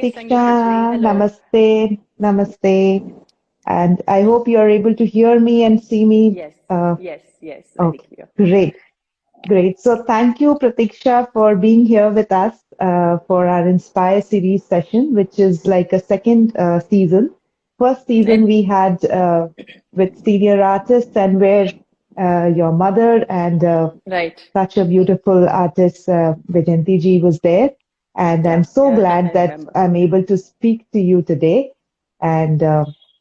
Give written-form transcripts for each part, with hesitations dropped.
Sangita ji. Pratiksha. Hello. Namaste. Namaste. And I hope you are able to hear me and see me. Yes, yes, very Okay, clear. great. Great. So thank you, Pratiksha, for being here with us for our Inspire series session, which is like a second season. First season And we had with senior artists, and where your mother and right. such a beautiful artist, Vijayanti ji, was there. And I'm Yeah, so yeah, glad I that remember. I'm able to speak to you today. And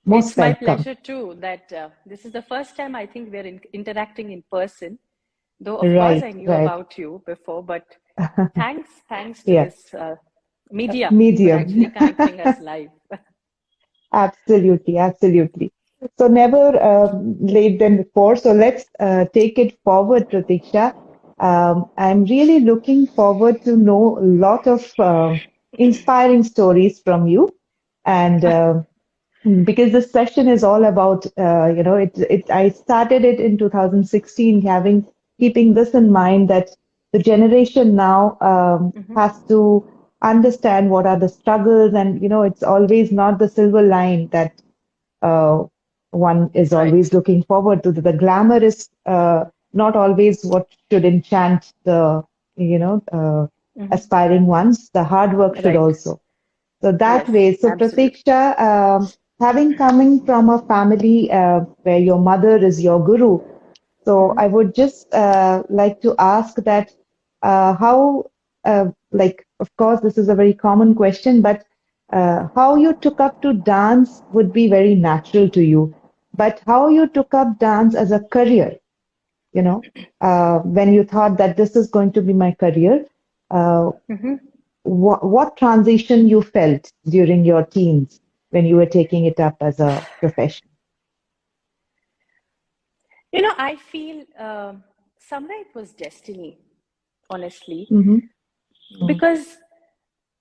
most It's my welcome. pleasure too that this is the first time I think we're interacting in person. Though, of course, I Right, knew right. about you before, but thanks to Yeah, this medium for medium. actually connecting us live. Absolutely, absolutely. So never late than before. So let's take it forward, Pratiksha. I'm really looking forward to know a lot of inspiring stories from you, and because this session is all about, I started it in 2016, keeping this in mind that the generation now Mhm. has to understand what are the struggles, and it's always not the silver line that uh, one is Right. always looking forward to. The glamour is not always what should enchant the Mhm. aspiring ones. The hard work should Right. also. So that Yes, way, so absolutely. Pratiksha, having coming from a family where your mother is your guru, so Mhm. I would just like to ask that like, of course, this is a very common question, but how you took up to dance would be very natural to you. But how you took up dance as a career, when you thought that this is going to be my career, uh, Mhm. what transition you felt during your teens when you were taking it up as a profession? I feel somewhere it was destiny, honestly, Mm-hmm. because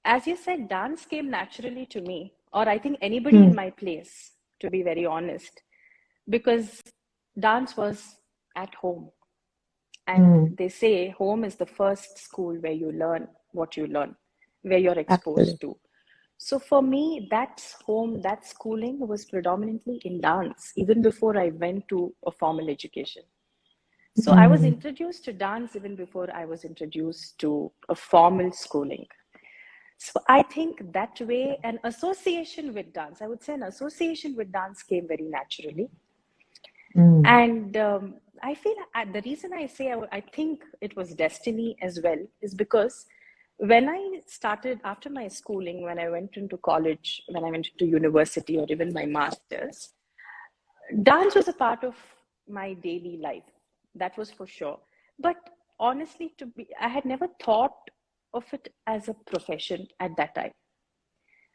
as you said, dance came naturally to me, or I think anybody in Mm-hmm. my place, to be very honest, because dance was at home. And Mm-hmm. they say home is the first school where you learn what you learn, where you're exposed Absolutely. to. So for me, that home, that schooling was predominantly in dance, even before I went to a formal education. So I was Mm-hmm. introduced to dance even before I was introduced to a formal schooling. So I think that way, an association with dance, I would say an association with dance came very naturally. Mm-hmm. And I feel the reason I say I think it was destiny as well is because when I started after my schooling, when I went into college, when I went into university, or even my master's, dance was a part of my daily life. That was for sure. But honestly, I had never thought of it as a profession at that time.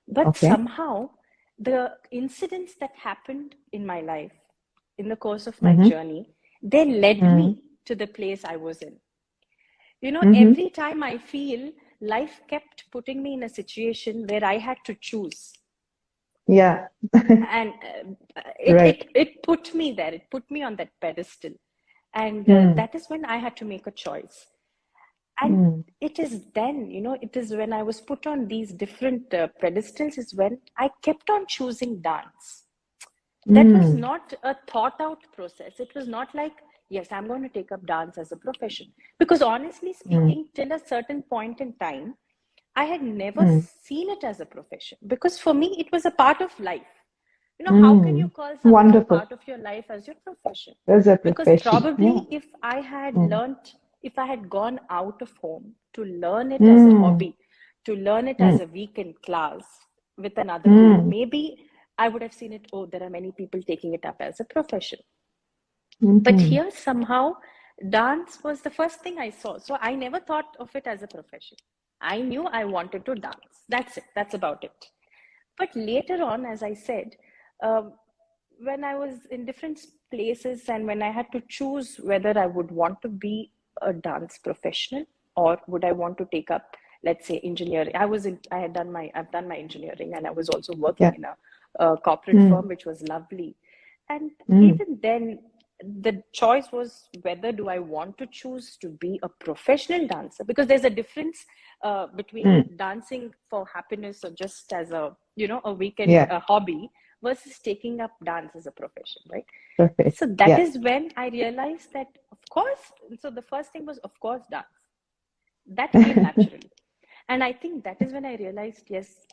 But Okay. somehow, the incidents that happened in my life, in the course of my Mm-hmm. journey, they led Mm-hmm. me to the place I was in. Mm-hmm. Every time I feel life kept putting me in a situation where I had to choose. Yeah. And it, Right. it, it put me there, it put me on that pedestal. And Mm. that is when I had to make a choice. And Mm. it is then, it is when I was put on these different pedestals is when I kept on choosing dance. That was Mm. not a thought out process. It was not like, yes, I'm going to take up dance as a profession, because honestly Mm. speaking, till a certain point in time, I had never Mm. seen it as a profession, because for me it was a part of life. How can you Mm. call something a Wonderful. part of your life as your profession? There's a Because profession. Yeah. probably if I had Mm. learned, if I had gone out of home to learn it as a Mm. hobby, to learn it as Mm. a weekend class with another guru, Mm. maybe I would have seen it, oh, there are many people taking it up as a profession. But Mm-hmm. here, somehow, dance was the first thing I saw. So I never thought of it as a profession. I knew I wanted to dance. That's it. That's about it. But later on, as I said, um, when I was in different places and when I had to choose whether I would want to be a dance professional or would I want to take up, let's say, engineering. I've done my engineering, and I was also working Yeah. in a corporate Mm. firm, which was lovely. And Mm. even then, the choice was whether do I want to choose to be a professional dancer, because there's a difference between Mm. dancing for happiness or just as a, a weekend Yeah, hobby versus taking up dance as a profession, right? So profession. that Yeah. is when I realized that, of course, so the first thing was, of course, dance. That came naturally. And I think that is when I realized, yes,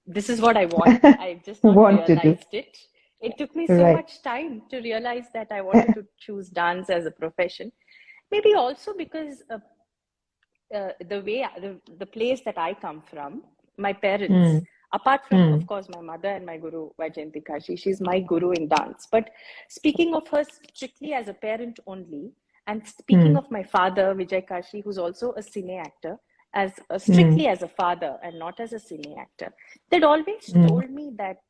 this is what I want. I just not Want to do. realized it. It took me so Right. much time to realize that I wanted to choose dance as a profession. Maybe also because the place that I come from, my parents, Mm. apart from, of Mm. course, my mother and my guru, Sangita Kashi, she's my guru in dance. But speaking of her strictly as a parent only, and speaking Mm. of my father, Vijay Kashi, who's also a cine actor, as Mm. strictly as a father and not as a cine actor, they'd always Mm. told me that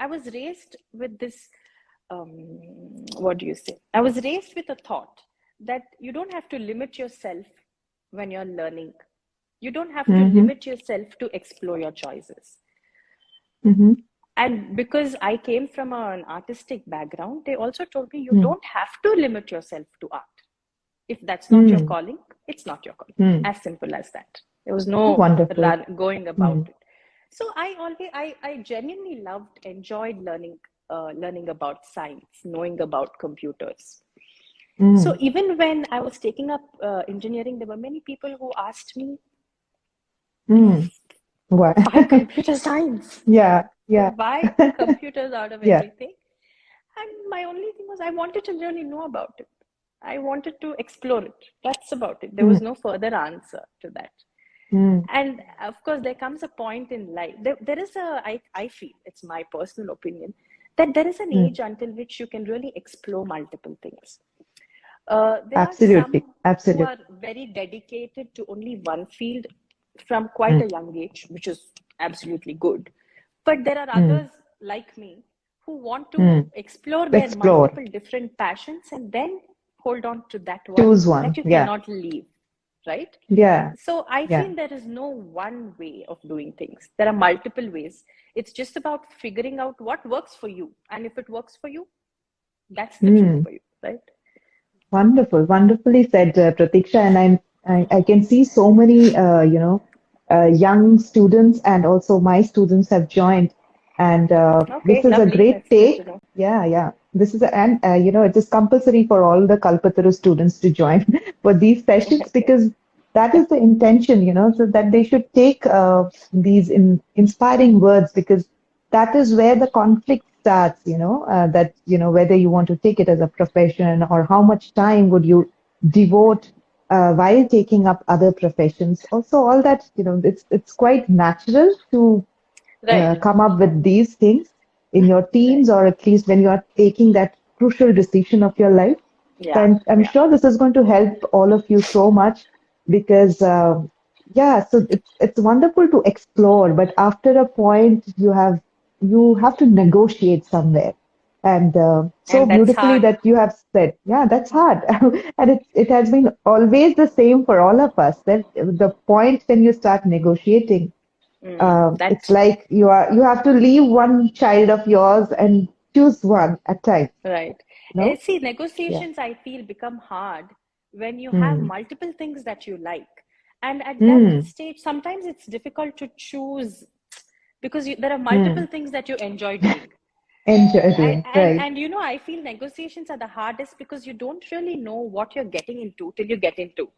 I was raised with this. Um, what do you say? I was raised with a thought that you don't have to limit yourself when you're learning. You don't have to Mm-hmm. limit yourself to explore your choices. Mm-hmm. And because I came from an artistic background, they also told me you Mm. don't have to limit yourself to art. If that's not your Mm. calling, it's not your calling. Mm. As simple as that. There was Oh, no wonderful. going about Mm. it. So I genuinely enjoyed learning about science, knowing about computers. So Mm. even when I was taking up engineering, there were many people who asked me, Mm. Why? why computer science? Yeah. Yeah. Why computers out of Yeah. everything? And my only thing was I wanted to really know about it. I wanted to explore it. That's about it. There Mm. was no further answer to that. Mm. And of course, there comes a point in life. There is I feel, it's my personal opinion, that there is an Mm. age until which you can really explore multiple things. There are Absolutely. some who Absolutely. are very dedicated to only one field from quite Mm. a young age, which is absolutely good. But there are Mm. others like me who want to Mm. explore their Explore. multiple different passions and then hold on to that one Choose one. that you Yeah. cannot leave, right? Yeah. So I Yeah. feel there is no one way of doing things. There are multiple ways. It's just about figuring out what works for you. And if it works for you, that's the truth Mm. for you, right? Wonderful. Wonderfully said, Pratiksha. And I can see so many, young students and also my students have joined. And Okay, this is a lovely. great That's good to take. know. Yeah, yeah. This is, it is compulsory for all the Kalpataru students to join for these sessions Okay. because that is the intention, so that they should take these inspiring words because that is where the conflict starts, that, whether you want to take it as a profession or how much time would you devote while taking up other professions. Also, all that, it's quite natural to Right. come up with these things in your Right. teens or at least when you are taking that crucial decision of your life. So Yeah. I'm Yeah. sure this is going to help all of you so much because, yeah, so it's wonderful to explore, but after a point, you have to negotiate somewhere. And so And that's beautifully hard. that you have said, yeah, that's hard. And it has been always the same for all of us that the point when you start negotiating it's That like you have to leave one child of yours and choose one at a time. right. No? See, Yeah. negotiations I feel become hard when you have Hmm. multiple things that you like. And at that Hmm. stage, sometimes it's difficult to choose because there are Hmm. multiple things that you enjoy doing. Enjoy And, doing. and Right. and you know, I feel negotiations are the hardest because you don't really know what you're getting into till you get into.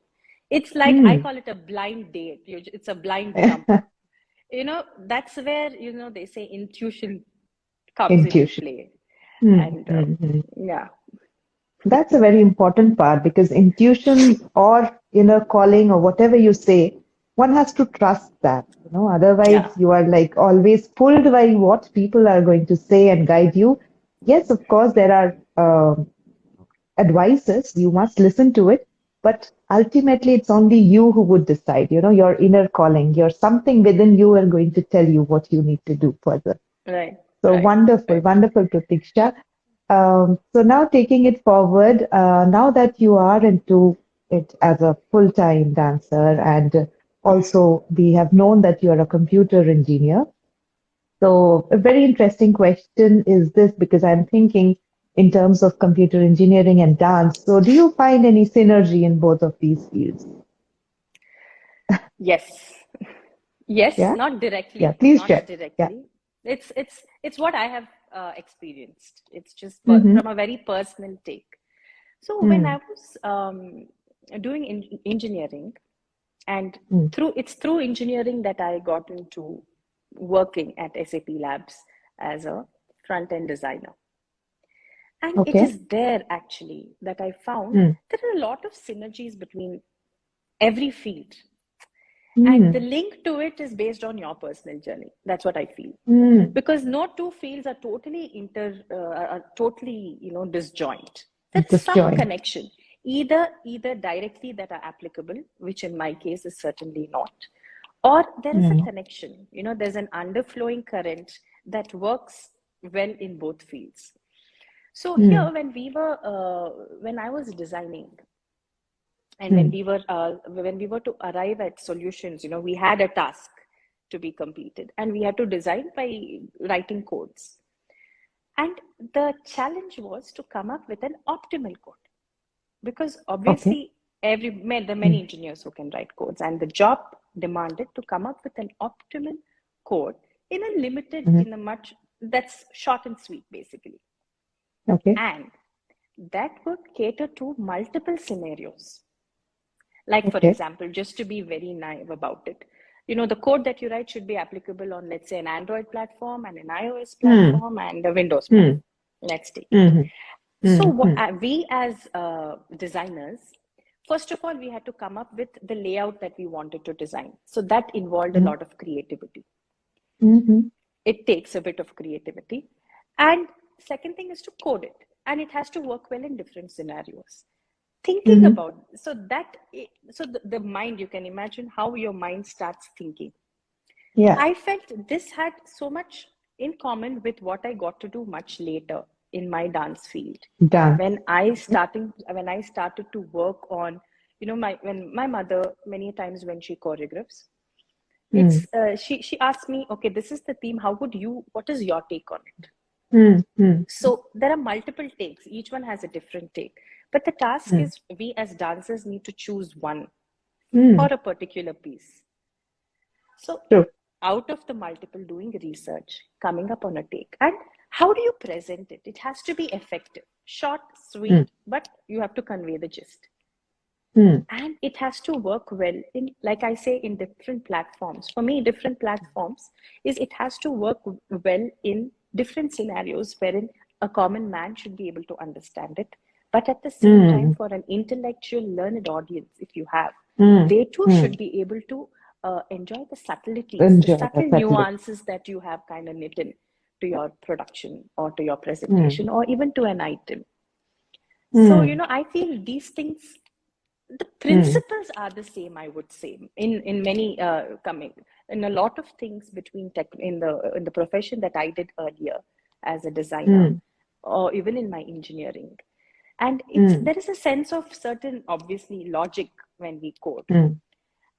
It's like I Hmm. call it a blind date. It's a blind jump. That's where they say intuition comes into Intuition. play. Hmm. And Hmm. Hmm. yeah, That's a very important part because intuition or inner calling or whatever you say, one has to trust that. yeah, Otherwise you are like always pulled by what people are going to say and guide you. Yes, of course, there are advices, you must listen to it, but ultimately it's only you who would decide, your inner calling, your something within you are going to tell you what you need to do further. right, So right, wonderful, right. wonderful, Pratiksha. So now taking it forward, now that you are into it as a full-time dancer and also we have known that you are a computer engineer, so a very interesting question is this because I'm thinking in terms of computer engineering and dance. So do you find any synergy in both of these fields? Yes. Yes, Yeah? not Yeah, directly, please not share. Yeah. directly. It's what I have experienced. It's just Mm-hmm. from a very personal take. So when Mm, I was doing engineering, and mm. through engineering that I got into working at SAP Labs as a front end designer. And it Okay. is there actually that I found Mm, there are a lot of synergies between every field. And the mm, link to it is based on your personal journey. That's what I feel. mm. Because no two fields are totally, disjoint. There's some Disjoint. connection, either directly that are applicable, which in my case is certainly not, or there is a Mm, connection. There's an underflowing current that works well in both fields. So here, mm, when I was designing, and mm. when we were to arrive at solutions, we had a task to be completed, and we had to design by writing codes. And the challenge was to come up with an optimal code, because Okay. obviously there are many Mm, engineers who can write codes, and the job demanded to come up with an optimal code mhm. in a much that's short and sweet, basically, Okay. and that would cater to multiple scenarios. Like, for Okay. example, just to be very naive about it, the code that you write should be applicable on, let's say, an Android platform and an iOS Mm, platform and a Windows mm, platform. Let's take it. mm, So, mm, mm. we as designers, first of all, we had to come up with the layout that we wanted to design. So, that involved a Mhm, lot of creativity. mhm, It takes a bit of creativity. And second thing is to code it, and it has to work well in different scenarios. Thinking mhm. about the mind, you can imagine how your mind starts thinking. Yeah. I felt this had so much in common with what I got to do much later in my dance field. Dance. When I started to work on, when my mother, many times when she choreographs, Mm, she asked me, okay, this is the theme. What is your take on it? mm, mm, So there are multiple takes. Each one has a different take. But the task mm, is, we as dancers need to choose one for mm. a particular piece. So True. out of the multiple, doing research, coming up on a take. And how do you present it? It has to be effective, short, Mm, sweet, but you have to convey the gist. mm, And it has to work well in, like I say, in different platforms. For me, different platforms is it has to work well in different scenarios wherein a common man should be able to understand it, but at the same time, mm, for an intellectual learned audience, if you have, mm, they too mm. should be able to enjoy the subtleties, the Enjoy subtle that facility. nuances that you have kind of knit in to your production or to your Mm, presentation or even to an item. So, mm, I feel these things, the mm, principles are the same, I would say, in many coming in a lot of things between tech in the profession that I did earlier as a designer, mm, or even in my engineering. And mm, there is a sense of certain, obviously, logic when we code. mm,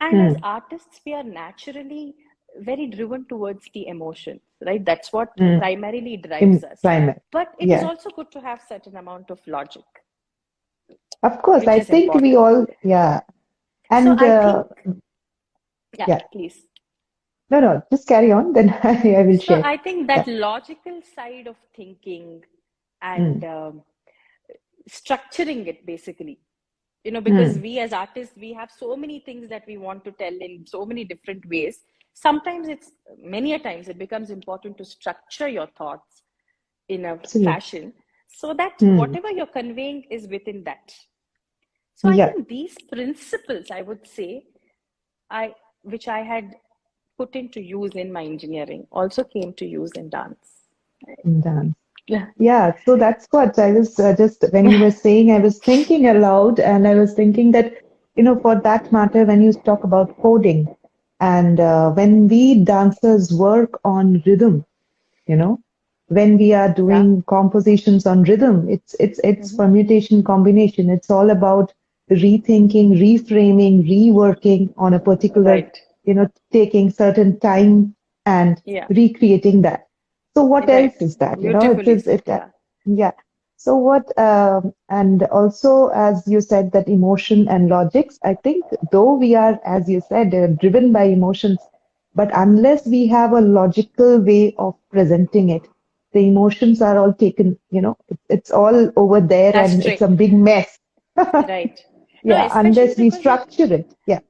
And as mm, artists, we are naturally very driven towards the emotions, right? That's what mm. primarily drives In us. climate. But it is Yeah. also good to have certain amount of logic, Of course, which I is think we important. all, yeah. So And I think, yeah, yeah, please. no, no, just carry on, then I will So share. I think Yeah. that logical side of thinking and Mm, structuring it, basically, because mm, we as artists, we have so many things that we want to tell in so many different ways. Sometimes many a times it becomes important to structure your thoughts in a absolutely. fashion so that Mm, whatever you're conveying is within that. So I yeah, think these principles, I would say, I which I had put into use in my engineering also came to use in dance. in dance. Yeah. Yeah, so that's what I was just when you were saying, I was thinking aloud and I was thinking that, for that matter, when you talk about coding and when we dancers work on rhythm, you know, when we are Yeah. doing compositions on rhythm, it's Hmm. permutation combination. It's all about rethinking, reframing, reworking on a particular, Right. taking certain time and Yeah. recreating that. So what else Right. is that? It Beautifully is said. it Yeah. yeah. So and also, as you said, that emotion and logics, I think though we are, as you said, driven by emotions, but unless we have a logical way of presenting it, the emotions are all taken, it's all over there and it's Astray. a big mess. Right. No, Yeah, especially unless we because structure it. Yeah.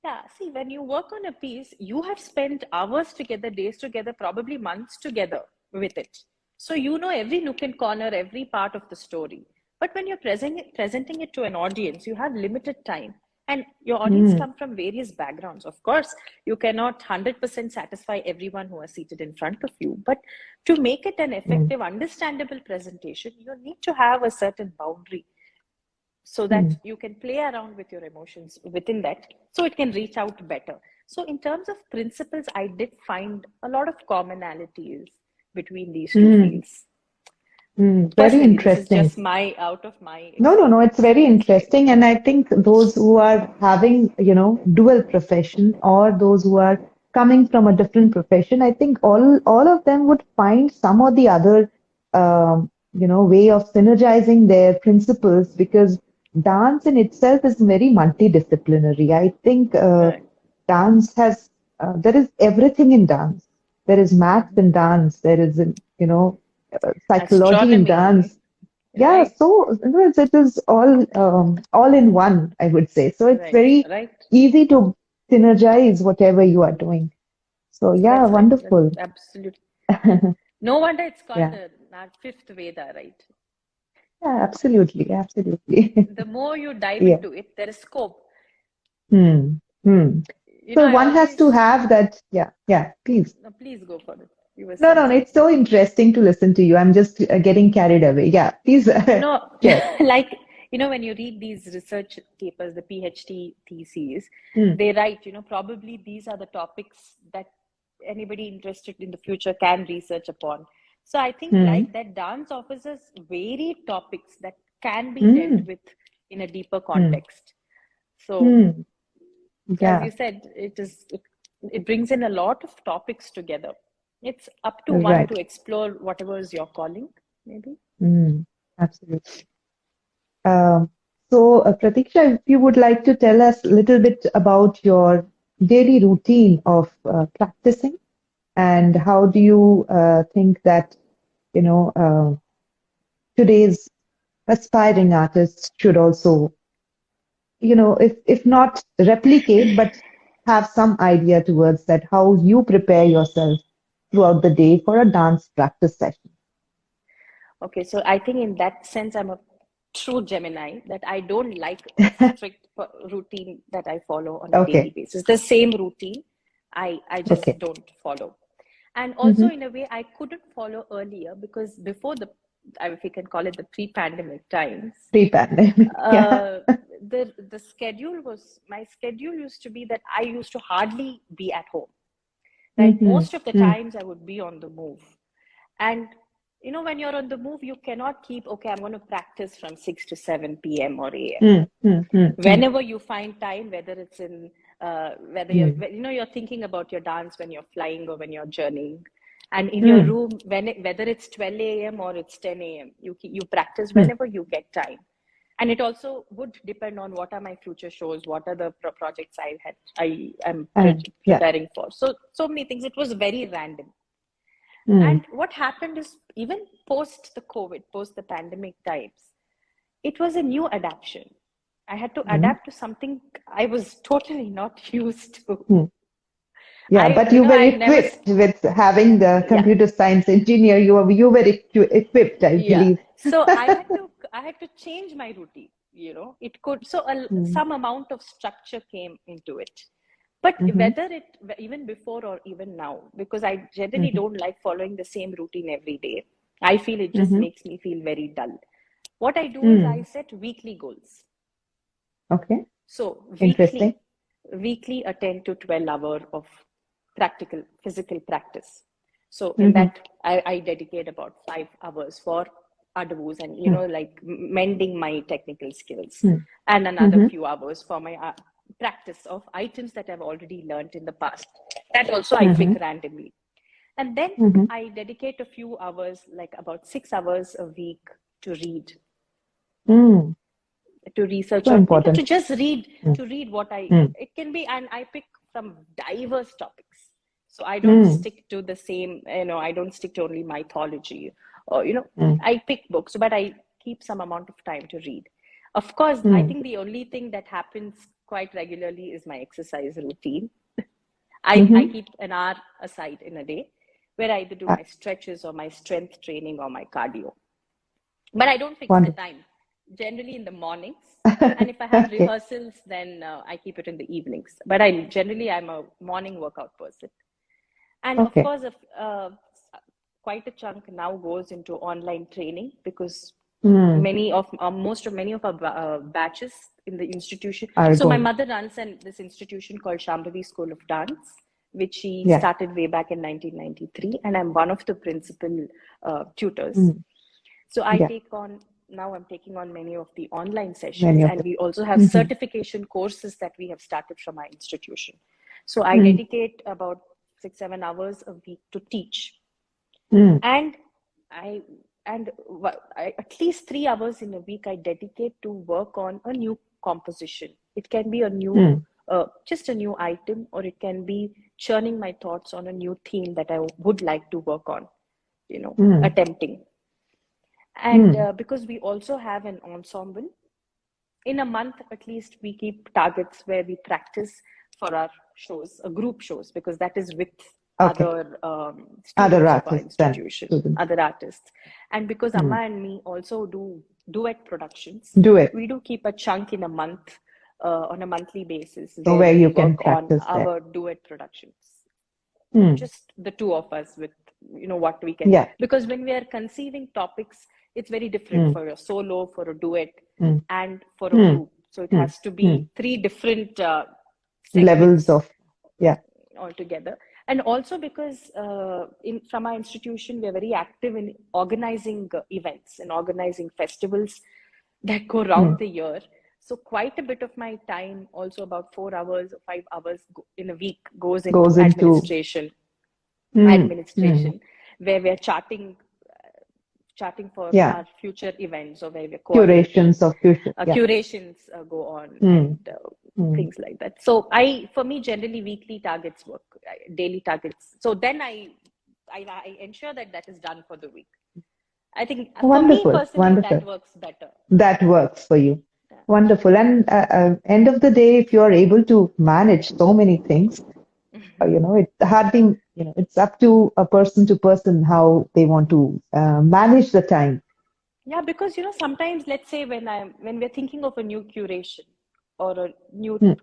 yeah, see, when you work on a piece, you have spent hours together, days together, probably months together with it. So you know every nook and corner, every part of the story. But when you're presenting it to an audience, you have limited time. And your audience Mm, come from various backgrounds. Of course, you cannot 100% satisfy everyone who are seated in front of you. But to make it an mm, effective, understandable presentation, you need to have a certain boundary so that mm. you can play around with your emotions within that so it can reach out better. So in terms of principles, I did find a lot of commonalities between these two Mm, fields. very Personally, this is interesting. just my out of my No, no, no, it's experience very what I say. interesting. And I think those who are having, dual profession or those who are coming from a different profession, I think all of them would find some or the other, way of synergizing their principles because dance in itself is very multidisciplinary. I think Right. dance there is everything in dance. There is maths Mhm. in dance. There is, psychology in Astronomy, dance. Yeah, right, so it is all in one, I would say. So it's right, very right. easy to synergize whatever you are doing. So yeah, That's right. That's wonderful. absolutely. No wonder it's called Yeah, the fifth Veda, right? yeah, absolutely, absolutely. The more you dive Yeah. into it, there is scope. Hmm. Hmm. So I one has to always have that. Yeah, yeah, please. no, please go for it. You were No, saying no, no, it's something. so interesting to listen to you. I'm just getting carried away. Yeah, please No, share. like, when you read these research papers, the PhD theses, Hmm. they write, probably these are the topics that anybody interested in the future can research upon. So I think Hmm. like that dance offers us varied topics that can be dealt Hmm. with in a deeper Hmm. context. So Hmm. as Yeah, you said, it brings in a lot of topics together. It's up to one right. to explore whatever is your calling, maybe. Hmm. Absolutely. Um, Pratiksha, if you would like to tell us a little bit about your daily routine of practicing and how do you think that, you know, uh, today's aspiring artists should also, if not replicate, but have some idea towards that, how you prepare yourself throughout the day for a dance practice session. Okay, so I think in that sense, I'm a true Gemini that I don't like a strict routine that I follow on a daily Okay, basis. The same routine, I just okay. don't follow. And also, Mm-hmm. in a way, I couldn't follow earlier because before if you can call it the pre-pandemic times, Pre-pandemic. Yeah. uh, the schedule was my schedule used to be that I used to hardly be at home. Right, Mm-hmm. most of the times I would be on the move, and when you're on the move, you cannot keep, okay, I'm going to practice from 6 to 7 p.m. or a.m. Mm-hmm. Whenever you find time, whether it's in whether Mm, you're thinking about your dance when you're flying or when you're journeying, and in your mm, room, whether it's 12 a.m. or it's 10 a.m., you practice mm. whenever you get time. And it also would depend on what are my future shows, what are the projects I am And yeah. preparing for. So many things. It was very random. Mm, And what happened is, even post the COVID, post the pandemic times, it was a new adaptation. I had to mm, adapt to something I was totally not used to. mm. Yeah, but you were I've never, equipped with having the yeah, computer science engineer. You were equipped, I yeah. believe. So I had to change my routine. It could, so Mm, some amount of structure came into it. But mm-hmm, whether it, even before or even now, because I generally mm-hmm, don't like following the same routine every day. I feel it just mm-hmm, makes me feel very dull. What I do is I mm. set weekly goals. Okay, So interesting. weekly a 10 to 12 hour of practical physical practice. So in Mm-hmm, that, I dedicate about 5 hours for adavus and mm, like mending my technical skills, mm, and another mm-hmm, few hours for my practice of items that I've already learned in the past. That also I pick mm-hmm, randomly. And then mm-hmm, I dedicate a few hours, like about 6 hours a week, to read, Mm. to research So on, to important. just read, Mm. to read what Mm. it can be. And I pick from diverse topics. So I don't Mm. stick to the same, I don't stick to only mythology or, Mm. I pick books, but I keep some amount of time to read. Of course, I Mm. think the only thing that happens quite regularly is my exercise routine. I Mm-hmm. keep an hour aside in a day where I either do Ah, my stretches or my strength training or my cardio. But I don't fix the wonderful. time. Generally in the mornings, and if I have Okay. rehearsals, then I keep it in the evenings. But I'm a morning workout person, and of Okay. course, if, quite a chunk now goes into online training because Mm. many of our batches in the institution. Are So my going. mother runs this institution called Shambhavi School of Dance, which she Yeah. started way back in 1993, and I'm one of the principal tutors. Mm. So Yeah. now I'm taking on many of the online Many sessions, of and them. we also have Mm-hmm. certification courses that we have started from our institution. So I Mm. dedicate about 6, 7 hours a week to teach. Mm. And I, at least 3 hours in a week, I dedicate to work on a new composition. It can be Mm. just a new item, or it can be churning my thoughts on a new theme that I would like to work on, Mm. attempting. And Mm. because we also have an ensemble, in a month at least we keep targets where we practice for our shows, group shows, because that is with Okay. other Other students of our artists and institution, students. other artists. And because Amma Mm. and me also do duet productions, Do it. we do keep a chunk in a month, on a monthly basis, So where where we you can work on practice there. our duet productions, Mm. just the two of us, with what we can. Yeah. Because when we are conceiving topics, it's very different Mm. for a solo, for a duet, Mm. and for a Mm. group. So it Mm. has to Mm. be three different Levels segments of, yeah. altogether. And also because from our institution, we're very active in organizing events and organizing festivals that go Mm. round the year. So quite a bit of my time, also about 4 hours or 5 hours in a week, goes into Goes into, mm. Mm. administration, where we're charting for Yeah. our future events, or where we're coordinating. Curations of fusion. Yeah. Curations go on, Mm. and Mm. things like that. So for me, generally weekly targets work, daily targets. So then I ensure that is done for the week. I think for me Wonderful. personally, Wonderful. that works better. That works for you. Yeah. Wonderful. And end of the day, if you're able to manage so many things, it's hardly, it's up to person how they want to manage the time. Yeah, because sometimes, let's say when we're thinking of a new curation or a new Mm.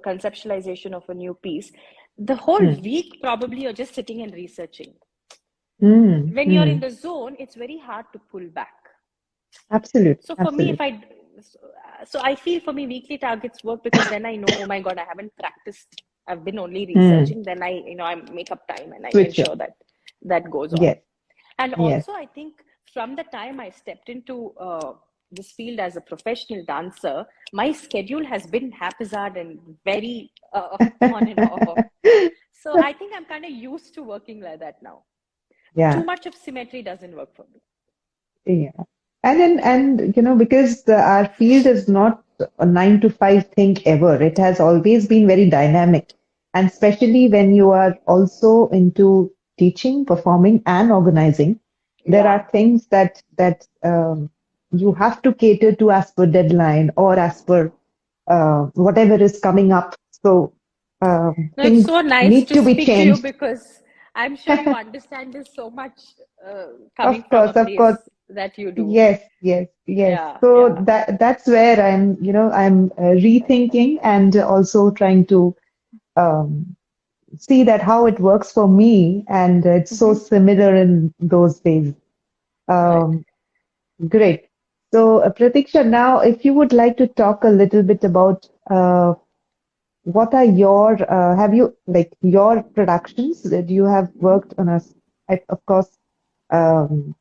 conceptualization of a new piece, the whole Mm. week probably you're just sitting and researching. Mm. When you're in Mm. the zone, it's very hard to pull back. Absolute. So for me, Absolute. so I feel for me, weekly targets work because then I know, oh my God, I haven't practiced. I've been only Mm. researching. Then I make up time and I Switch it. ensure that that goes on. Yes. And Yes. also, I think from the time I stepped into this field as a professional dancer, my schedule has been haphazard and very on and off. So I think I'm kind of used to working like that now. Too Yeah. much of symmetry doesn't work for me. Yeah. And because our field is not a 9 to 5 thing ever, it has always been very dynamic. And especially when you are also into teaching, performing, and organizing, there Yeah. are things that you have to cater to as per deadline or as per whatever is coming up. So No, it's things so nice need to to be speak to you changed. because I'm sure you understand this so much, coming from a Of course. place that you do. Yes, yes, yes. Yeah, So yeah. that's where I'm rethinking and also trying to um, see that how it works for me, and it's so Hmm. similar in those days. Right. Um, Great. So, Pratiksha, now if you would like to talk a little bit about what are have you like your productions that you have worked on of course, um,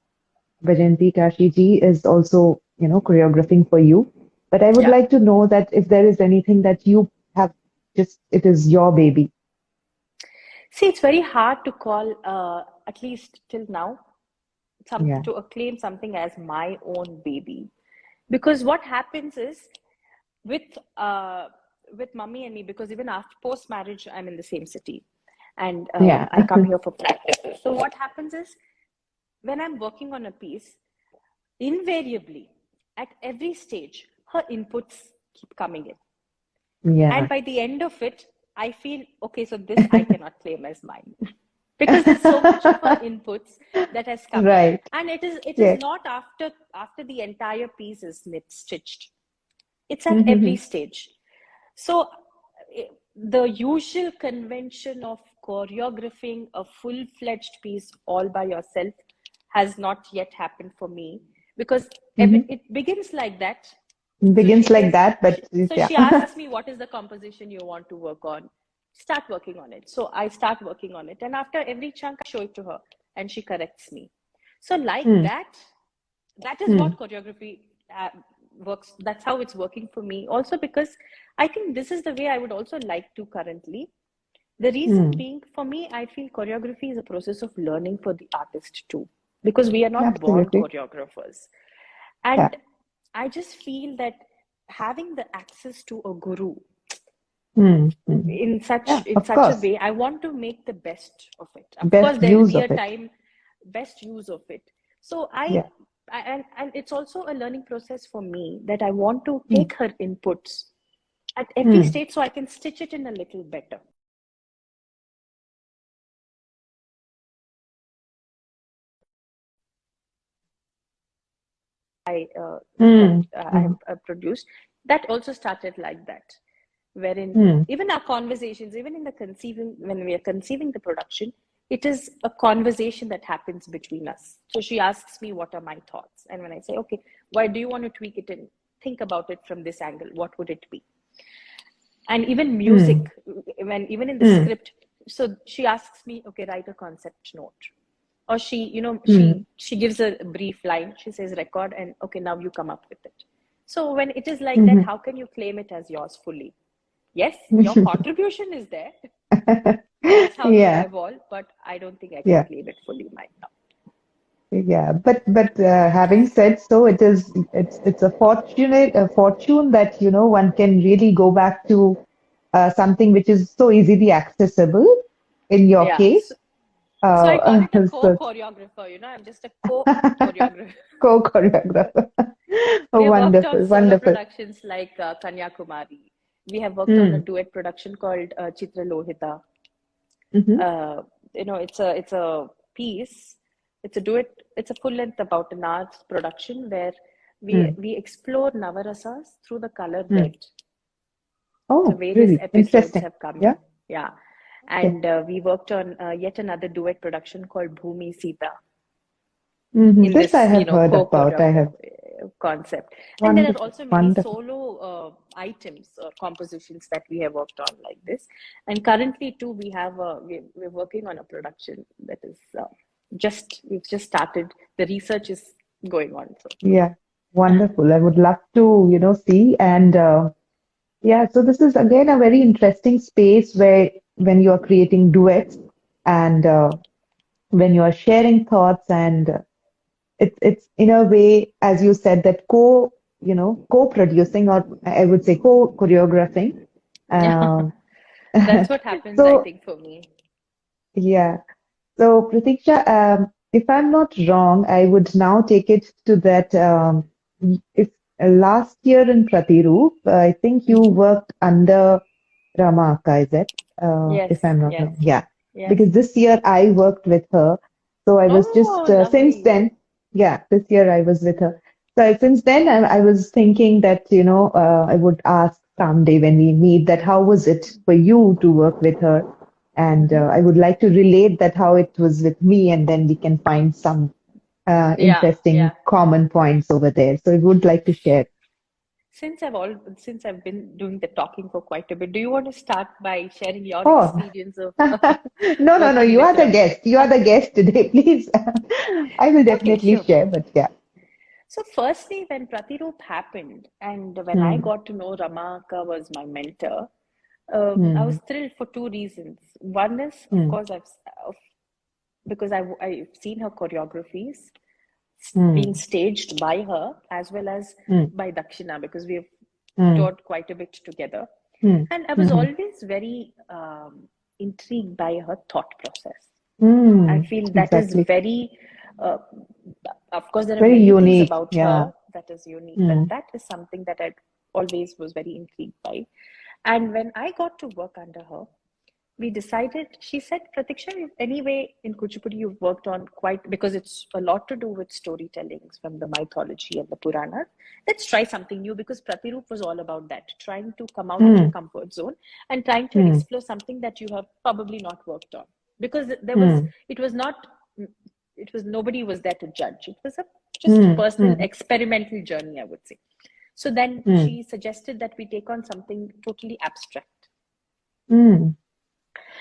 Vajanti Kashi ji is also, choreographing for you. But I would Yeah. like to know that if there is anything that you have it is your baby. See, it's very hard to call, at least till now, Yeah. to acclaim something as my own baby. Because what happens is with with mummy and me, because even after post marriage, I'm in the same city, and Yeah. I come here for practice. So what happens is when I'm working on a piece, invariably at every stage, her inputs keep coming in. And Yeah. by the end of it, I feel, okay, so this I cannot claim as mine. Because there's so much of her inputs that has come in. Right. And it is Yeah. not after the entire piece is knit stitched. It's at every Mm-hmm. stage. So the usual convention of choreographing a full-fledged piece all by yourself has not yet happened for me, because Mm-hmm. it begins like that. So Begins she like says, that, but so yeah. she asks me, what is the composition you want to work on? Start working on it. So I start working on it. And after every chunk, I show it to her and she corrects me. So like Mm, that, that is mm, what choreography works. That's how it's working for me. Also, because I think this is the way I would also like to currently. The reason mm. being, for me, I feel choreography is a process of learning for the artist too, because we are not born Absolutely. choreographers. Yeah. And I just feel that having the access to a guru Mm, mm. in Yeah, of such a course. way, I want to make the best of it. Of course, Best there will use be of a it. time, best use of it. So Yeah. and it's also a learning process for me, that I want to Mm, take her inputs at every mm, stage so I can stitch it in a little better. That mm, I have mm, produced, that also started like that, wherein mm, even our conversations, even in the conceiving, when we are conceiving the production, it is a conversation that happens between us. So she asks me, what are my thoughts? And when I say, okay, why do you want to tweak it and think about it from this angle? What would it be? And even mm, music, when even in the mm, script, so she asks me, okay, write a concept note. Or she, mm. she gives a brief line, she says record, and okay, now you come up with it. So when it is like that, Mhm. how can you claim it as yours fully? Yes, your contribution is there. That's how you Yeah, evolve, but I don't think I can yeah, claim it fully right now. yeah. But having said so, it's a fortune that one can really go back to something which is so easily accessible. In your Yeah. case, So I call it a so co-choreographer, I'm just a co-choreographer. co-choreographer. We have worked on Wonderful, solo wonderful. productions like Kanyakumari. We have worked on a Mm, duet production called Chitra Lohita. hmm Uh, it's a piece. It's a duet. It's a full length, about an hour production, where we mm, we explore Navarasas through the color mm. red. So Oh, various really episodes interesting. have come Yeah. in. Yeah. Okay. And we worked on yet another duet production called Bhumi Sita, in This I this, have heard about. I have. co-choreograph concept. And there are Wonderful, also many wonderful. solo items or compositions that we have worked on like this. And currently too, we're working on a production that is we've just started. The research is going on. So Yeah, wonderful. I would love to, see. And yeah, so this is again a very interesting space where when you are creating duets and when you are sharing thoughts and it's in a way, as you said, that co-producing, or I would say co-choreographing. yeah, Um, that's what happens, I so think, for me. yeah. So, Pratiksha, if I'm not wrong, I would now take it to that. If last year in Pratiroop, I think you Hmm. worked under Rama Akka, is it? Yes, If I'm not yes, wrong, yeah. yes. Because this year I worked with her. So I was Oh, just, since lovely. then, yeah, this year I was with her. So since then, I was thinking that, I would ask someday when we meet that how was it for you to work with her? And Hmm. I would like to relate that how it was with me, and then we can find some Yeah, interesting yeah. common points over there. So I would like to share. Since I've been doing the talking for quite a bit, do you want to start by sharing your Oh, experience of no, no, no, working you with are the Ram? guest. You are the guest today, please. I will Okay, definitely sure. share, but yeah. So firstly, when Pratiroop happened, and when I Hmm, got to know Ramaka was my mentor, I was hmm, thrilled for two reasons. One is, of hmm, course, because I've seen her choreographies. being mm, staged by her as well as mm, by Dakshina, because we have mm, taught quite a bit together. mm, And I was mhm, always very intrigued by her thought process. I mm. feel that is Exactly. very, uh, of course, there are Very many things unique. about Yeah. her that is unique, but Mm, that is something that I always was very intrigued by. And when I got to work under her, we decided, she said, Pratiksha, anyway, in Kuchipudi, you've worked on quite, because it's a lot to do with storytellings from the mythology and the Puranas. Let's try something new, because Pratiroop was all about that, trying to come out of your mm, comfort zone and trying to mm, explore something that you have probably not worked on. Because mm, it was not, it was, nobody was there to judge. It was a just mm, personal mm, experimental journey, I would say. So then mm, she suggested that we take on something totally abstract. mm.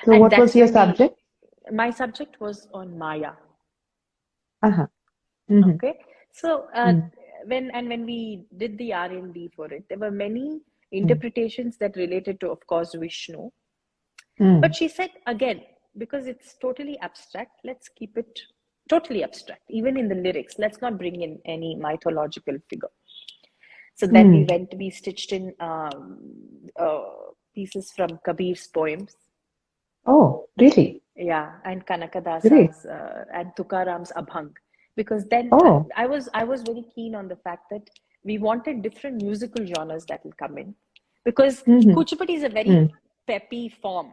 So And what was that's your when we, subject? my subject was on Maya. Uh-huh. Mm-hmm. Okay. So Mm, when we did the R&D for it, there were many mm, interpretations that related to, of course, Vishnu. But mm, she said, again, because it's totally abstract, let's keep it totally abstract. Even in the lyrics, let's not bring in any mythological figure. So then mm. we stitched in uh, pieces from Kabir's poems. Oh, really? Yeah, and Great. Kanakadasa's and Tukaram's Abhang, because then Oh. I was very keen on the fact that we wanted different musical genres that will come in, because Mm-hmm. Kuchipudi is a very Mm, peppy form,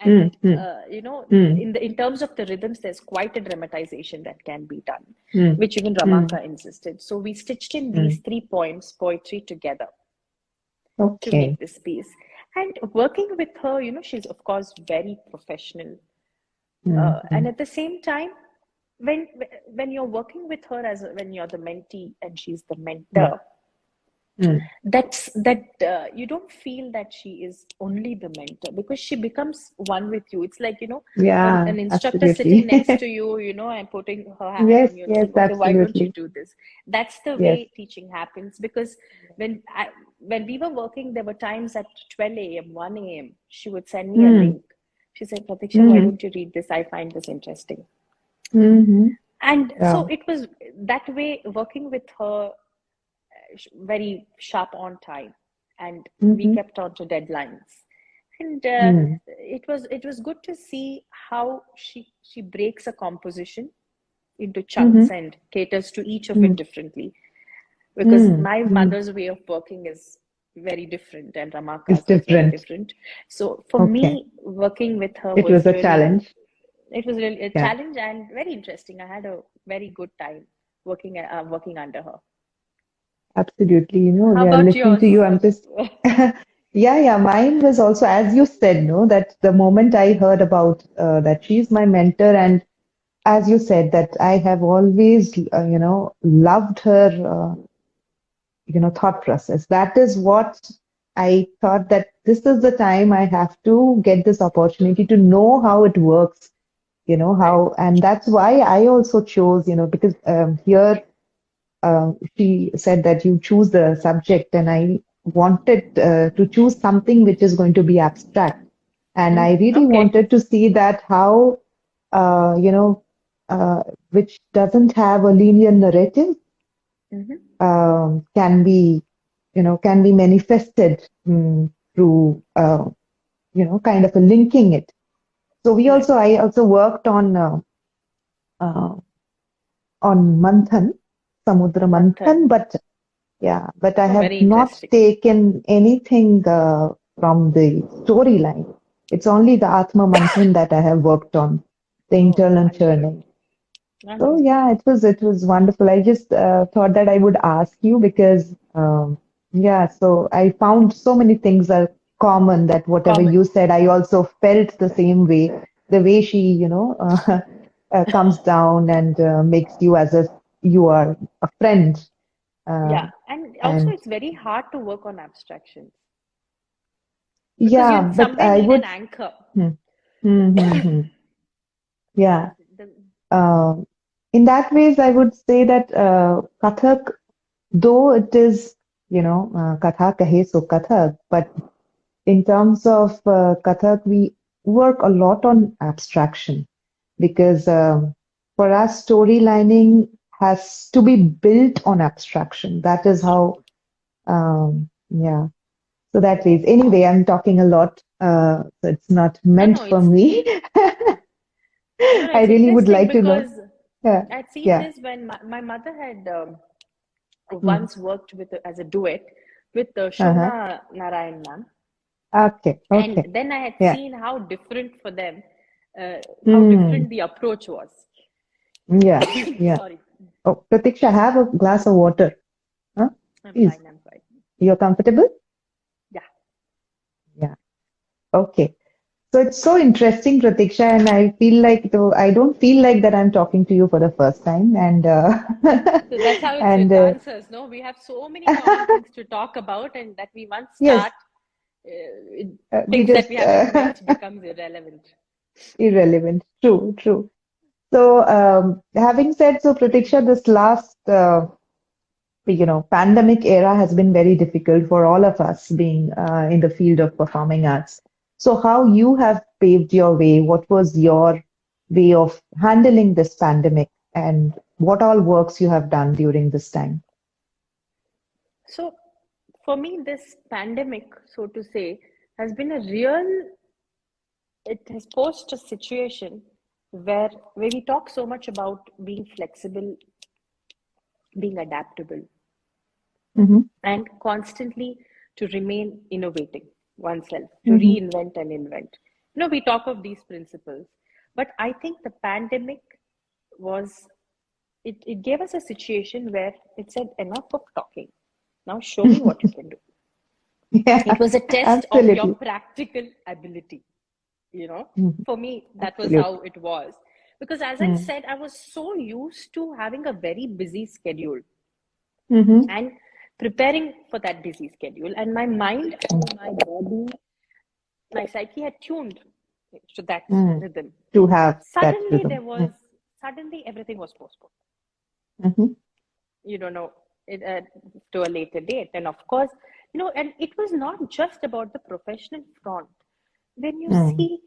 mm, and mm, you know, mm, in terms of the rhythms, there's quite a dramatization that can be done, mm, which even mm, Ramaka insisted. So we stitched in these mm. three poems, poetry together to make Okay. this piece. And working with her, you know, she's of course very professional, Mm, and mm, at the same time, when you're working with her as when you're the mentee and she's the mm, mentor, mm. you don't feel that she is only the mentor, because she becomes one with you. It's like, you know, Yeah, an instructor sitting absolutely. next to you, you know, and putting her hand Yes, on you and yes, saying, okay, why don't you absolutely. do this? That's the Yes. way teaching happens. Because when we were working, there were times at 12 a.m., 1 a.m., she would send me a Mm, link. She said, Pratiksha, why mm-hmm. don't you read this? I find this interesting. Mm-hmm. And Yeah. so it was that way, working with her, very sharp on time, and we Mm-hmm. kept on to deadlines. And Mm, it was good to see how she breaks a composition into mm-hmm. chunks and caters to each of it Mm, differently, because mm, my mm. mother's way of working is very different and It's Ramaka's was very different. different. So for Okay. me, working with her It was was a really, challenge. it was really a Yeah, challenge and very interesting. I had a very good time working under her. absolutely. How We are about listening to yours? you. I'm just, yeah, yeah. Mine was also, as you said, no, that the moment I heard about that she's my mentor, and as you said, that I have always, loved her, thought process. That is what I thought, that this is the time I have to get this opportunity to know how it works, Right. how, and that's why I also chose, because here she said that you choose the subject, and I wanted to choose something which is going to be abstract. And I really Okay. wanted to see that how, uh, you know, which doesn't have a linear narrative, Hmm. can be, can be manifested through, kind of a linking it. So Right. I also worked uh, on Manthan, Samudra Manthan. Manthan, but yeah, but I Oh, have very not interesting. taken anything from the storyline. It's only the Atma Manthan that I have worked on, the Oh, internal understood. churning. So Understood. yeah, it was wonderful. I just thought that I would ask you because yeah, so I found so many things are common, that whatever Common. you said, I also felt the same way. The way she, comes down and makes you as if you are a friend. Yeah. Um, And also, and it's very hard to work on abstractions, because yeah, you but somewhere I need an would, anchor. hmm, hmm, hmm, hmm. Yeah. The, Um, in that ways, I would say that Kathak, though it is, Katha kahe so Kathak, but in terms of Kathak, we work a lot on abstraction, because for us, storylining has to be built on abstraction. That is how, yeah. So that ways. Anyway, I'm talking a lot. So it's not No, meant no, for me. I it's really would interesting like to know. because Yeah, I'd seen yeah. this when my mother had Mm. once worked with as a duet with Uh-huh. Shobna Narayan ma'am. Okay, And okay. then I had Yeah. seen how different for them, how Mm. different the approach was. Yeah, yeah. Sorry, Oh, Pratiksha, have a glass of water. Huh? I'm Please. fine, I'm fine. You're comfortable? Yeah. Yeah. Okay. So it's so interesting, Pratiksha, and I feel like though I don't feel like that I'm talking to you for the first time, and So that's how it's and with dancers, no? We have so many common things to talk about, and that we once yes, start, uh, we things that just we haven't met becomes irrelevant. irrelevant. True, true. So, having said so, Pratiksha, this last pandemic era has been very difficult for all of us being in the field of performing arts. So, how you have paved your way? What was your way of handling this pandemic, and what all works you have done during this time? So, for me, this pandemic, so to say, has been a real, it has posed a situation where we talk so much about being flexible, being adaptable, Mm-hmm, and constantly to remain innovating oneself, to mm-hmm, reinvent and invent. We talk of these principles, but I think the pandemic was, it gave us a situation where it said, enough of talking. Now show me what you can do. It yeah, was a test of your absolutely. practical ability. Mhm, For me, that was how absolutely. it was. Because as I Mm. said, I was so used to having a very busy schedule Mm-hmm. and preparing for that busy schedule. And my mind and my body, my psyche had tuned to that Mm. rhythm. To have that Suddenly, rhythm. suddenly everything was postponed. Mm-hmm. You don't know it to a later date. And of course, and it was not just about the professional front. When you Mm. see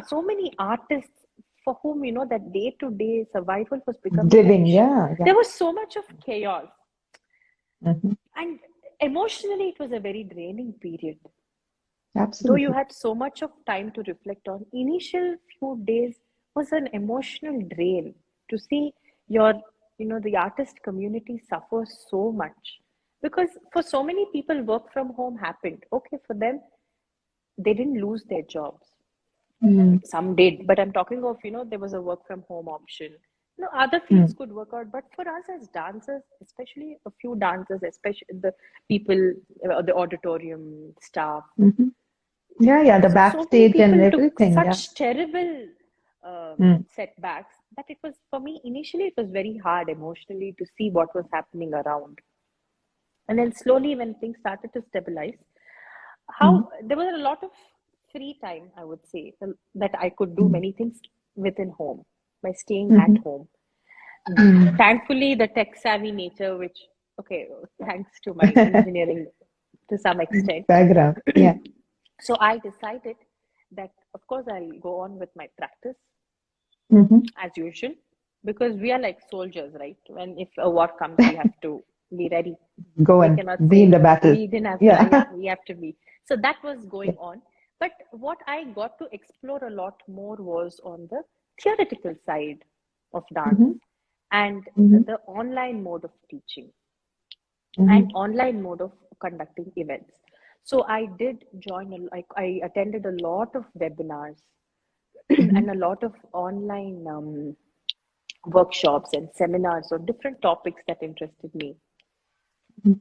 so many artists for whom that day-to-day survival was becoming an Living, issue, yeah, yeah. there was so much of chaos, Mm-hmm. and emotionally it was a very draining period. Though you Absolutely. had so much of time to reflect on, initial few days was an emotional drain to see your, the artist community suffer so much. Because for so many people, work from home happened. Okay, for them, they didn't lose their jobs. Mm. Some did, but I'm talking of, there was a work from home option. Other fields Mm. could work out, but for us as dancers, especially a few dancers, especially the people, the auditorium staff, Mm-hmm. Yeah, yeah, the so many backstage and people took everything. Yeah. such terrible Mm. setbacks that it was, for me, initially, it was very hard emotionally to see what was happening around. And then slowly, when things started to stabilize, Mm. how there was a lot of free time, I would say, that I could do Mm. many things within home by staying at Mm-hmm. home. Mm. Thankfully, the tech savvy nature, which, okay, thanks to my engineering to some extent. Background. Yeah. So I decided that, of course, I'll go on with my practice Mm-hmm. as usual, because we are like soldiers, right? When if a war comes, we have to be ready. Go We and cannot be in say the battle. we didn't have, yeah, Yeah. we have to be. So that was Yeah. going on. But what I got to explore a lot more was on the theoretical side of dance Mm-hmm. and Mm-hmm. the online mode of teaching and Mm-hmm. online mode of conducting events. So I did join, like I attended a lot of webinars Mm-hmm. and a lot of online workshops and seminars on different topics that interested me. Mm-hmm.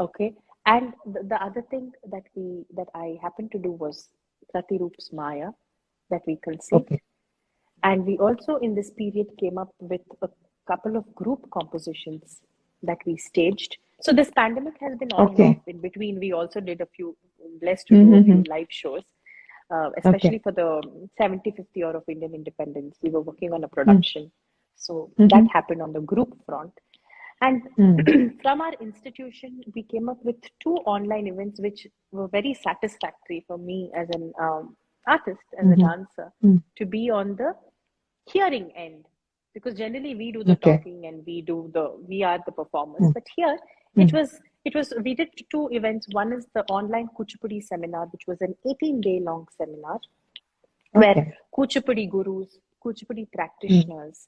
Okay, and the other thing that I happened to do was Pratiroop's Maya that we conceived, Okay. and we also in this period came up with a couple of group compositions that we staged. So this pandemic has been on and off. Okay. In between, we also did a few, blessed to do a Mm-hmm. few live shows, especially Okay. for the 75th year of Indian independence. We were working on a Mm-hmm. production. So that happened on the group front. And Mm-hmm. from our institution, we came up with two online events which were very satisfactory for me as an artist, as a Mm-hmm. dancer, to be on the hearing end, because generally we do the Okay. talking and we are the performers. But here it Mm. was it was we did two events. One is the online Kuchipudi seminar, which was an 18-day long seminar where Okay. Kuchipudi gurus, Kuchipudi Mm. practitioners,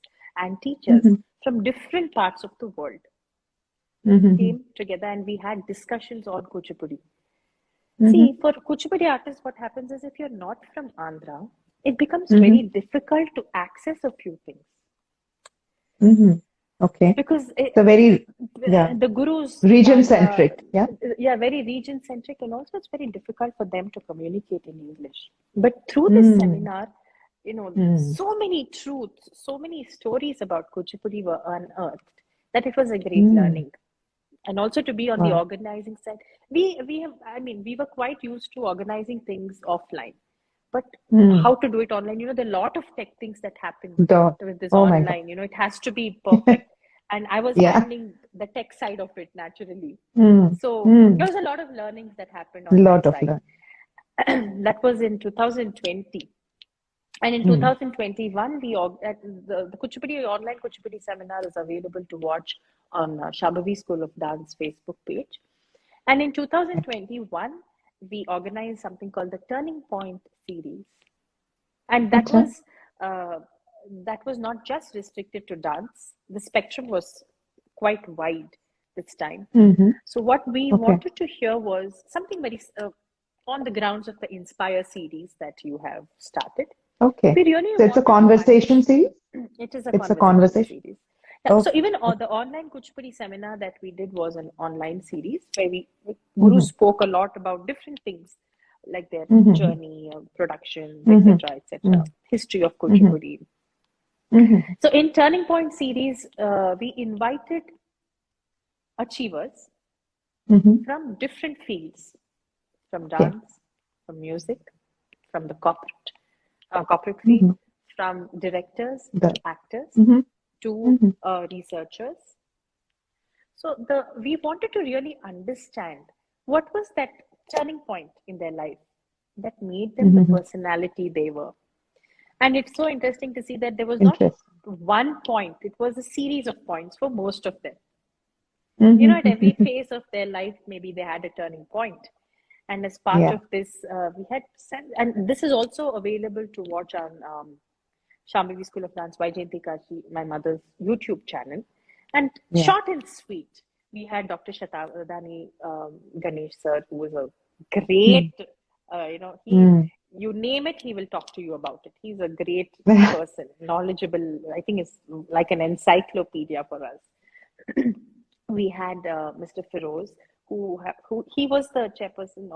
and teachers Mhm. from different parts of the world Mhm. came together and we had discussions on Kuchipudi. Mhm. See, for Kuchipudi artists, what happens is if you're not from Andhra, it becomes very Mhm. difficult to access a few things Mhm. Okay. because So very, yeah, the gurus region are, centric. Yeah. yeah, very region centric, and also it's very difficult for them to communicate in English. But through this Mm. seminar, Mm. so many truths, so many stories about Kuchipudi were unearthed that it was a great Mm. learning. And also to be on the Wow. organizing side, we have, I mean, we were quite used to organizing things offline, but Mm. how to do it online? There are a lot of tech things that happen Dot. with this Oh my God. online. It has to be perfect, and I was Yeah. handling the tech side of it naturally. Mm. So there Mm. was a lot of learnings that happened on that Lot of side. learn. That was in 2020. And in Mm. 2021, the Kuchipudi online Kuchipudi seminar is available to watch on Shambhavi School of Dance Facebook page. And in Okay. 2021, we organized something called the Turning Point series, and Acha. uh, that was not just restricted to dance. The spectrum was quite wide this time. Mhm. So what we Okay. wanted to hear was something very on the grounds of the Inspire series that you have started. Okay. We really So it's a wanted to conversation understand. series? It is a It's a conversation conversation. series. Yeah, so Okay. even the online Kuchipudi seminar that we did was an online series where Guru Mm-hmm. spoke a lot about different things like their Mm-hmm. journey, productions, Mm-hmm. etc., etc., history of Mm-hmm. Kuchipudi. Mm-hmm. So in Turning Point series, we invited achievers Mm-hmm. from different fields, from Okay. dance, from music, from the corporate field, Mm-hmm. from directors, The. actors, Mm-hmm. to Mm-hmm. researchers. So we wanted to really understand what was that turning point in their life that made them the Mm-hmm. personality they were. And it's so interesting to see that there was not Interesting. one point; it was a series of points for most of them. At every Mm-hmm. phase of their life, maybe they had a turning point. And as part Yeah. of this, we had and this is also available to watch on Shambhavi School of Dance by Sangita Kashi, my mother's YouTube channel. And Yeah. short and sweet, we had Dr. Shatavadani Ganesh sir, who was a great, Mm-hmm. you name it, he will talk to you about it. He's a great person, knowledgeable. I think it's like an encyclopedia for us. We had Mr. Feroz, who he was the chairperson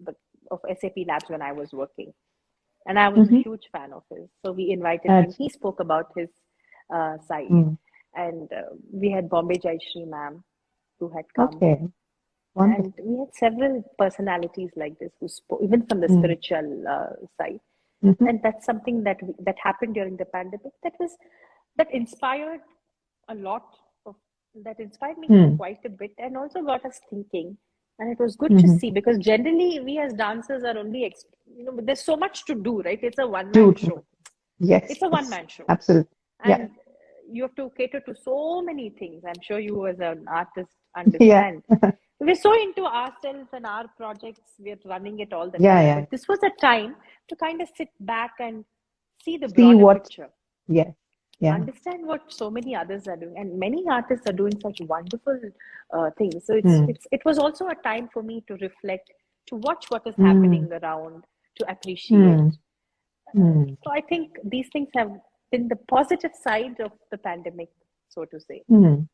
the of SAP Labs when I was working, and I was a Mm-hmm. huge fan of his. So we invited him. He spoke about his side, Mm. and we had Bombay Jayashree ma'am who had come, Okay. and Wonderful. we had several personalities like this who spoke even from the Mm. spiritual side. Mm-hmm. And that's something that happened during the pandemic. That inspired a lot of that inspired me Mm. quite a bit and also got us thinking. And it was good to Mm-hmm. see because generally we as dancers are only there's so much to do, right? It's a one True. man True. show. Yes. It's a one Yes. man show, Absolutely. Yeah. and you have to cater to so many things. I'm sure you as an artist Yeah. understand. We're so into ourselves and our projects, we're running it all the Yeah. time, Yeah. but this was a time to kind of sit back and see the See broader what. picture, Yes. Yeah. understand what so many others are doing, and many artists are doing such wonderful things. So Mm. it was also a time for me to reflect, to watch what is Mm. happening around, to appreciate. Mm. Mm. So I think these things have been the positive side of the pandemic, so to say. Mm.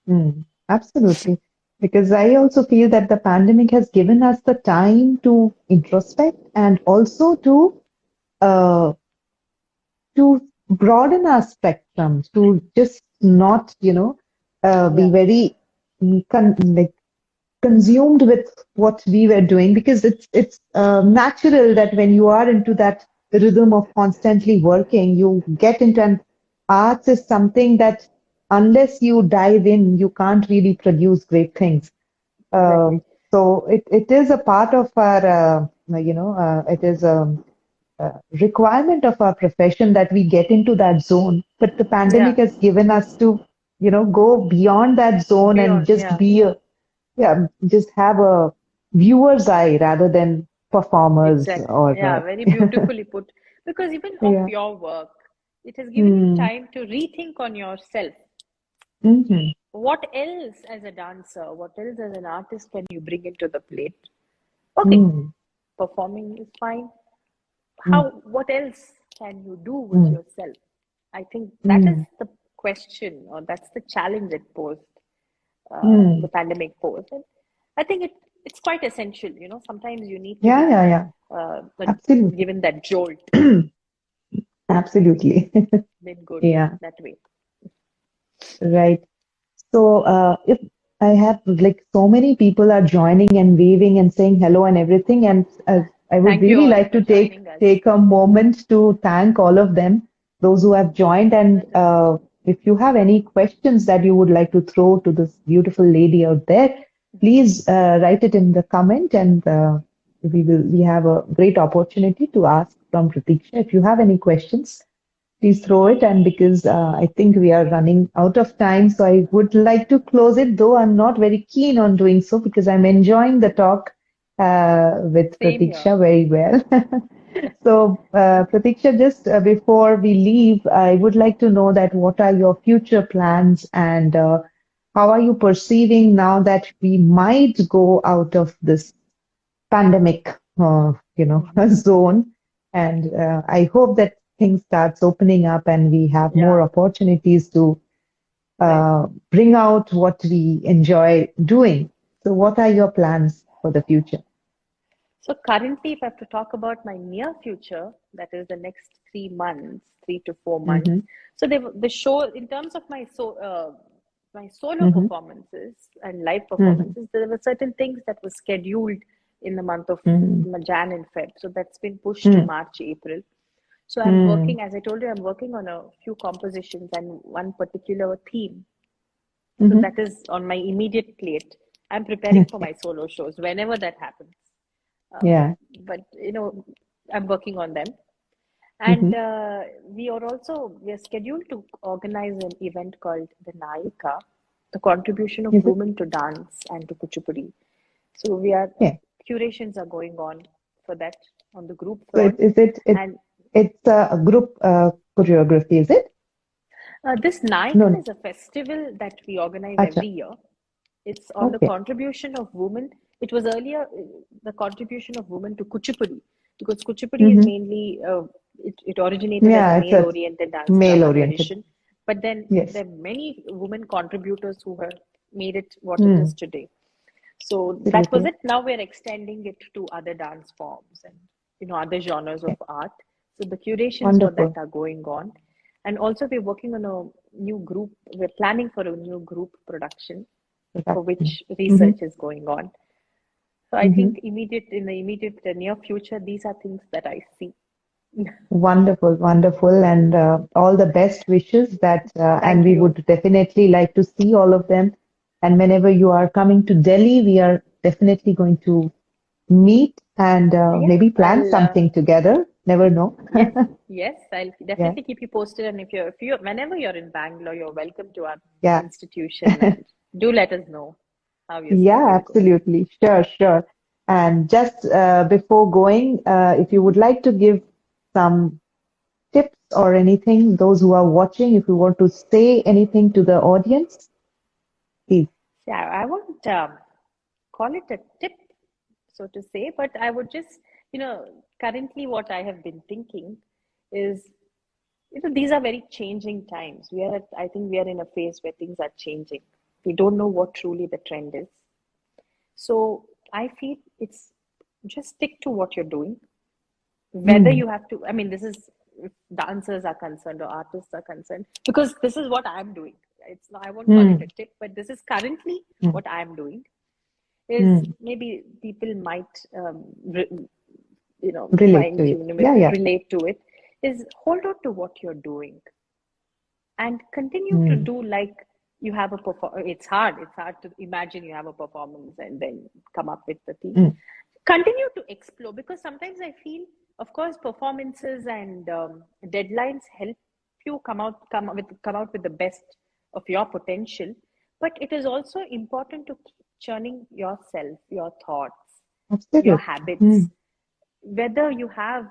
Mm. Absolutely. Because I also feel that the pandemic has given us the time to introspect and also uh, to broaden our spectrum, to just not, be Yeah, very like consumed with what we were doing, because it's natural that when you are into that rhythm of constantly working, you get into an arts is something that unless you dive in, you can't really produce great things. exactly. Um, so it is a part of our, it is. requirement of our profession that we get into that zone. But the Yeah, pandemic has given us to, go beyond that zone and beyond, just yeah, be just have a viewer's eye rather than performers exactly. or, Yeah, very beautifully put. Because even of yeah. your work, it has given you Mm, time to rethink on yourself. hmm What else as a dancer, what else as an artist can you bring into the plate? Okay, mm, performing is fine. mm, What else can you do with mm, yourself? I think that is mm, the question, or that's the challenge it posed, the mm. pandemic posed. And I think it's quite essential. Sometimes you need to Yeah, be yeah, yeah. Absolutely. given that jolt. Absolutely. Been good Yeah, that way. right. So, if I have like so many people are joining and waving and saying hello and everything, and I would Thank you really all like for to take joining us. take a moment to thank all of them, those who have joined. And Certainly. if you have any questions that you would like to throw to this beautiful lady out there, please write it in the comment, and we have a great opportunity to ask from Pratiksha. If you have any questions, please throw it. And because I think we are running out of time, so I would like to close it, though I'm not very keen on doing so because I'm enjoying the talk with Same here. Pratiksha very well. So, Pratiksha, just before we leave, I would like to know that what are your future plans, and how are you perceiving now that we might go out of this pandemic, Hmm. zone. And I hope that things starts opening up and we have more Yeah, opportunities to right. bring out what we enjoy doing. So, what are your plans for the future? So currently, if I have to talk about my near future, that is the next 3 months, 3 to 4 months. Mm-hmm, So the show, in terms of my solo mm-hmm, performances and live mm-hmm, performances, there were certain things that were scheduled in the month of mm-hmm, Jan and Feb. So that's been pushed to mm-hmm, March, April. So I'm mm-hmm, working, as I told you, I'm working on a few compositions and one particular theme. So mm-hmm. that is on my immediate plate. I'm preparing for Okay. my solo shows whenever that happens. Um, Yeah. but I'm working on them, and Mm-hmm. we are scheduled to organize an event called the Naika, the contribution of Is it? women to dance and to Kuchipudi. So we are Yeah. curations are going on for that on the group So front, and it's a group choreography, is it? this No, Naika no. is a festival that we organize Acha. every year. It's on the Okay. contribution of women. It was earlier the contribution of women to Kuchipudi, because Kuchipudi is Mm-hmm. mainly, it originated as a Yeah, it's a male-oriented dance male drama oriented. tradition, but then Yes. there are many women contributors who have made it what it is Mm, today. So that was absolutely. it. Now we're extending it to other dance forms and other genres of Okay. art. So the curations for that Wonderful. are going on, and also we're working on a new group. We're planning for a new group production for Production. which Hmm research is going on. So I hmm think in the immediate near future, these are things that I see. Wonderful, wonderful, and all the best wishes and Thank we you. would definitely like to see all of them. And whenever you are coming to Delhi, we are definitely going to meet and Yeah, maybe plan I'll. something together. Never know. Yes, yes, I'll Yeah, definitely keep you posted. And whenever you're in Bangalore, you're welcome to our yeah, institution, and do let us know how your yeah, schedule goes. absolutely. Sure, sure. And just before going, if you would like to give some tips or anything, those who are watching, if you want to say anything to the audience, please. Yeah, I won't call it a tip, so to say, but I would just, currently what I have been thinking is, these are very changing times. I think we are in a phase where things are changing. We don't know what truly the trend is. So I feel it's just stick to what you're doing. Whether Mm, you have to, I mean, this is if dancers are concerned or artists are concerned, because this is what I'm doing. It's not, I won't call it a mm, tip, but this is currently mm, what I'm doing. Is mm. maybe people might, Relate fine to it. tune with Yeah, it, yeah. relate to it. Is hold on to what you're doing and continue to Mm, do like you have a perform. It's hard to imagine you have a performance and then come up with the theme. mm, Continue to explore, because sometimes I feel Of course, performances and deadlines help you come out with the best of your potential. But it is also important to keep churning yourself, your thoughts, your Absolutely. habits, Mm. whether you have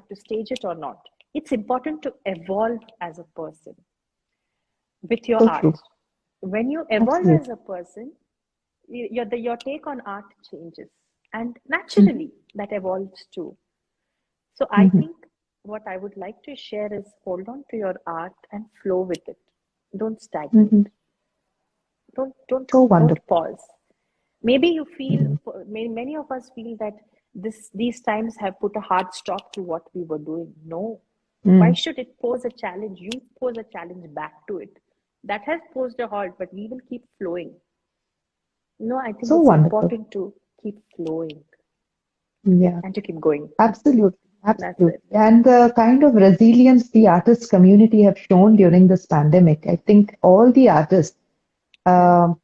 to stage it or not. It's important to evolve as a person with your So art. true. When you evolve as Absolutely. a person, your take on art changes, and Hmm. naturally that evolves too. So I Hmm. think what I would like to share is hold on to your art and flow with it. Don't Hmm. stagnate. Don't don't So don't wonderful. pause. Maybe you feel, Mm. many of us feel that these times have put a hard stop to what we were doing. No. Why Mm. should it pose a challenge? You pose a challenge back to it. That has posed a halt, but we will keep flowing. No, I think So it's wonderful. important to keep flowing Yeah. and to keep going. Absolutely, That's it. absolutely. And the kind of resilience the artist community have shown during this pandemic, I think all the artists, Yeah. um,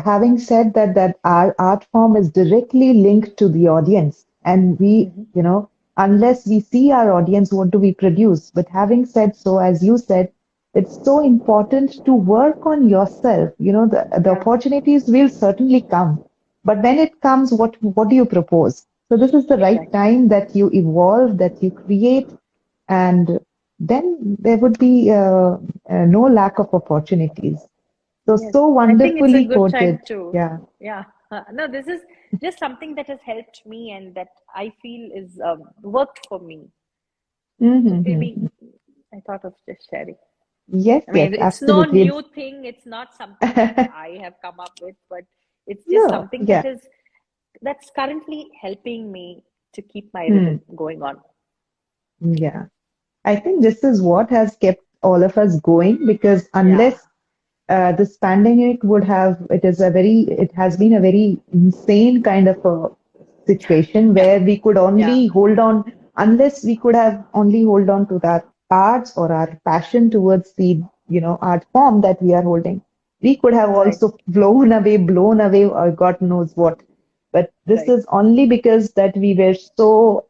having said that, that our art form is directly linked to the audience, and we, Hmm. unless we see our audience, what do we produce? But having said so, as you said, it's so important to work on yourself. The Yeah. opportunities will certainly come, but when it comes, what do you propose? So this is the right Exactly. time that you evolve, that you create, and then there would be no lack of opportunities. So, Yes, so I think it's a wonderfully good time quoted. to, Yeah. yeah. No, this is just something that has helped me and that I feel is worked for me. So maybe Mm-hmm. I thought of just sharing. Yes, I yes, mean, it's no absolutely. new thing. It's not something that I have come up with, but it's just No, something yeah. that's currently helping me to keep my Hmm. rhythm going on. Yeah. I think this is what has kept all of us going because Yeah, unless this pandemic it has been a very insane kind of a situation yeah, where we could yeah. only hold on, unless we could have only hold on to that arts or our passion towards the, art form that we are holding. We could have Right, also blown away, or God knows what. But this right. is only because that we were so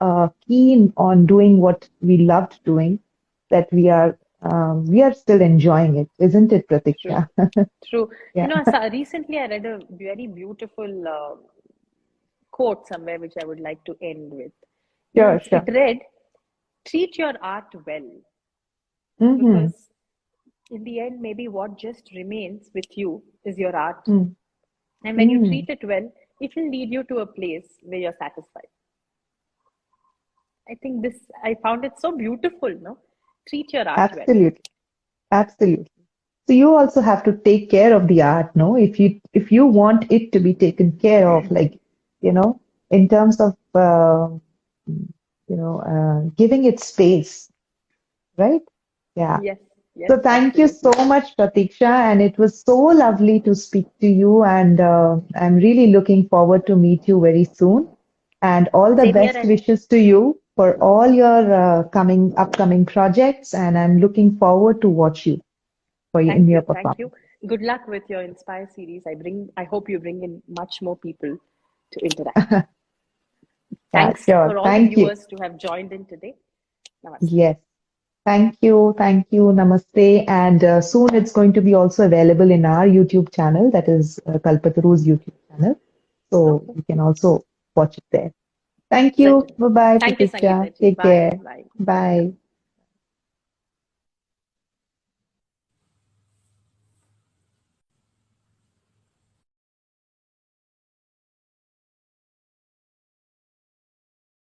keen on doing what we loved doing that we are still enjoying it, isn't it, True, Pratiksha? true. Yeah, Recently I read a very beautiful quote somewhere which I would like to end with. sure, It sure. read, treat your art well, Mm-hmm. because in the end, maybe what just remains with you is your art. Mm. And when you Mm. treat it well, it will lead you to a place where you're satisfied. I found it so beautiful, no? Treat your art well. Absolutely, absolutely. So you also have to take care of the art, no? If you want it to be taken care of, like, in terms of giving it space, right? Yeah. Yes, yes, So thank you so absolutely. much, Pratiksha, and it was so lovely to speak to you. And I'm really looking forward to meet you very soon. And all the Same here, best and wishes to you for all your upcoming projects. And I'm looking forward to watch you in thank your you, thank you. performance. Good luck with your Inspire series. I hope you bring in much more people to interact. Yeah, Thanks sure. for all the Thank you. viewers to have joined in today. Namaste. Yes. Thank you. Thank you. Namaste. And soon it's going to be also available in our YouTube channel, that is Kalpataru's YouTube channel. So Okay, you can also watch it there. Thank you. certainly. Bye bye, Thank you, Pratiksha. Sangita ji. Take Bye, care. bye. Bye.